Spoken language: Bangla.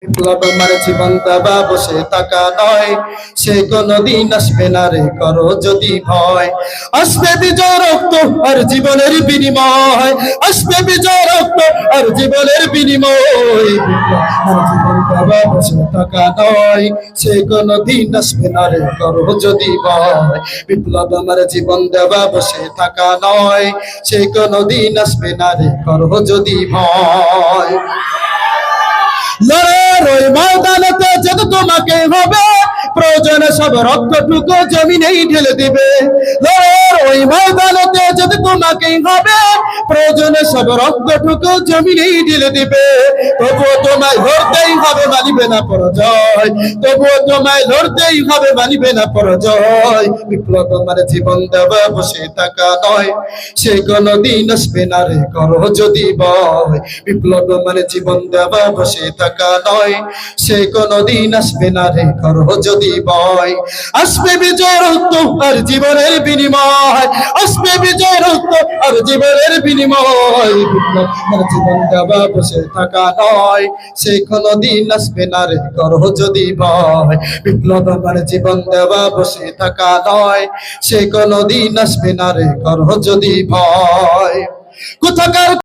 বিপ্লব আমার জীবন দেওয়া বসে থাকা নয়, সে কোনদিন আসবে না রে করো যদি ভয়। আসবে বিজয় রক্ত আর জীবনের বিনিময়, আসবে বিজয় রক্ত আর জীবনের বিনিময়। বিপ্লব আমার জীবন দেওয়া বসে থাকা নয়, সে কোনদিন আসবে না রে করো যদি ভয়। বিপ্লব আমার জীবন দেওয়া বসে থাকা নয়, সে কোনদিন আসবে না রে করো যদি ভয়। লড়ার ওই ময়দানেতে যদি তোমাকে হবে, প্রয়োজনে সব রক্তটুকু জমিনেই ঢেলে দিবে। লড়ার ওই ময়দানেতে যদি তোমাকে হবে, প্রয়োজনে সব রক্তটুকু জমিনেই ঢেলে দিবে। তবুও তোমায় লড়তেই হবে, মানিবে না পরাজয়। তবুও তোমায় লড়তেই হবে, মানিবে না পরাজয়। বিপ্লব আমার জীবন দেওয়া বসে থাকা নয়, সে কোনদিন আসবে না রে করো যদি ভয়। বিপ্লব মানে জীবন দেওয়া বসে থাকা নয়, সে কোনদিন আসবে না রে করো যদি ভয়। আসবে বিজয় রক্ত আর জীবনের বিনিময়, আসবে বিজয় রক্ত আর জীবনের বিনিময়। বিপ্লব মানে জীবন দেওয়া বসে থাকা নয়, সে কোনদিন আসবে না রে করো যদি ভয়। বিপ্লব মানে জীবন দেওয়া বসে থাকা নয়, সে কোনদিন আসবে না রে করো যদি ভয়। কোথাকার